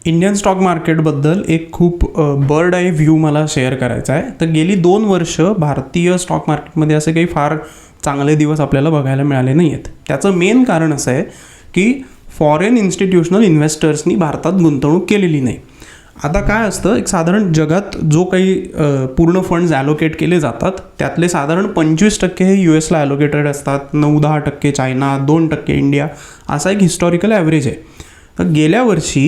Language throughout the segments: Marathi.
इंडियन स्टॉक मार्केटबद्दल एक खूप बर्ड आय व्ह्यू मला शेअर करायचा आहे. तर गेली 2 वर्ष भारतीय स्टॉक मार्केटमध्ये असे काही फार चांगले दिवस आपल्याला बघायला मिळाले नाही आहेत. त्याचं मेन कारण असं आहे की फॉरेन इन्स्टिट्यूशनल इन्व्हेस्टर्सनी भारतात गुंतवणूक केलेली नाही. आता काय असतं, एक साधारण जगात जो काही पूर्ण फंड्स ॲलोकेट केले जातात त्यातले साधारण 25% हे US ला ॲलोकेटेड असतात, 9-10% चायना, 2% इंडिया, असा एक हिस्टॉरिकल ॲव्हरेज आहे. तर गेल्या वर्षी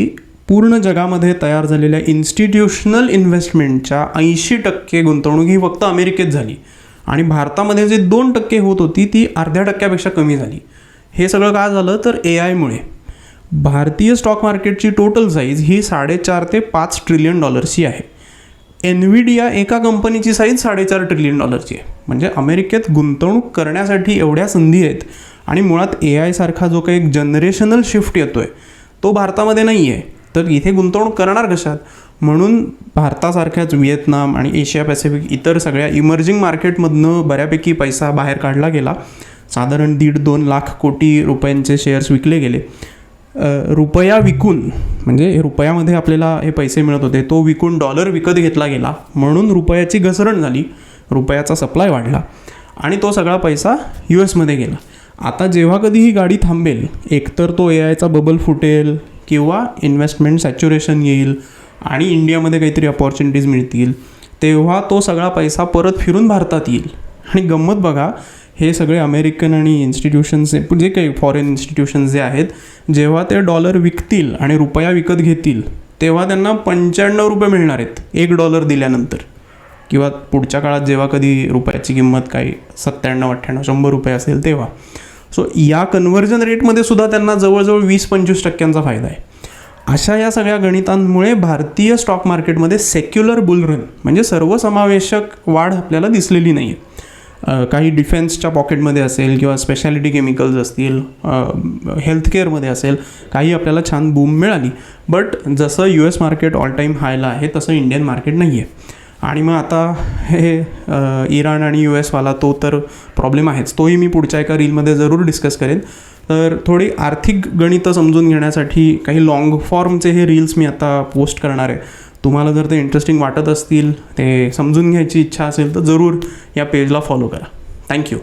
पूर्ण जगामध्ये तयार झालेल्या इन्स्टिट्यूशनल इन्व्हेस्टमेंटच्या 80% गुंतवणूक ही फक्त अमेरिकेत झाली आणि भारतामध्ये जे 2% होत होती ती अर्ध्या टक्क्यापेक्षा कमी झाली. हे सगळं काय झालं तर AIमुळे. भारतीय स्टॉक मार्केटची टोटल साईज ही 4.5 ते 5 ट्रिलियन डॉलर्सची आहे. एनव्हिडिया एका कंपनीची साईज 4.5 ट्रिलियन डॉलरची आहे. म्हणजे अमेरिकेत गुंतवणूक करण्यासाठी एवढ्या संधी आहेत आणि मुळात AI सारखा जो काही एक जनरेशनल शिफ्ट येतो आहे तो भारतामध्ये नाही आहे. तर इथे गुंतवणूक करणार कशात? म्हणून भारतासारख्याच व्हिएतनाम आणि एशिया पॅसिफिक इतर सगळ्या इमर्जिंग मार्केटमधनं बऱ्यापैकी पैसा बाहेर काढला गेला. साधारण 1.5-2 लाख कोटी रुपयांचे शेअर्स विकले गेले. रुपया विकून, म्हणजे रुपयामध्ये आपल्याला हे पैसे मिळत होते, तो विकून डॉलर विकत घेतला गेला. म्हणून रुपयाची घसरण झाली, रुपयाचा सप्लाय वाढला आणि तो सगळा पैसा US मध्ये गेला. आता जेव्हा कधी ही गाडी थांबेल, एकतर तो AIचा बबल फुटेल किंवा इन्व्हेस्टमेंट सॅच्युरेशन येईल आणि इंडियामध्ये काहीतरी अपॉर्च्युनिटीज मिळतील, तेव्हा तो सगळा पैसा परत फिरून भारतात येईल. आणि गंमत बघा, हे सगळे अमेरिकन आणि इन्स्टिट्यूशन्स जे काही फॉरेन इन्स्टिट्यूशन्स जे आहेत, जेव्हा ते डॉलर विकतील आणि रुपया विकत घेतील तेव्हा त्यांना 95 रुपये मिळणार आहेत $1 दिल्यानंतर, किंवा पुढच्या काळात जेव्हा कधी रुपयाची किंमत काही 97, 98, 100 रुपये असेल तेव्हा. सो या कन्व्हर्जन रेटमध्ये सुद्धा त्यांना जवळजवळ 20-25% फायदा आहे. अशा या सगळ्या गणितांमुळे भारतीय स्टॉक मार्केटमध्ये सेक्युलर बुलरन म्हणजे सर्वसमावेशक वाढ आपल्याला दिसलेली नाही आहे. काही डिफेन्सच्या पॉकेटमध्ये असेल किंवा स्पेशालिटी केमिकल्स असतील, हेल्थकेअरमध्ये असेल, काही आपल्याला छान बूम मिळाली. बट जसं US मार्केट ऑल टाईम हायला आहे तसं इंडियन मार्केट नाही आहे. आणि मग आता हे इराण आणि US वाला तो तर प्रॉब्लेम आहेच, तोही मी पुढच्या एका रीलमध्ये जरूर डिस्कस करेन. तर थोडी आर्थिक गणितं समजून घेण्यासाठी काही लाँग फॉर्मचे हे रील्स मी आता पोस्ट करणार आहे. तुम्हाला जर ते इंटरेस्टिंग वाटत असतील, ते समजून घ्यायची इच्छा असेल तर जरूर या पेजला फॉलो करा. थँक्यू.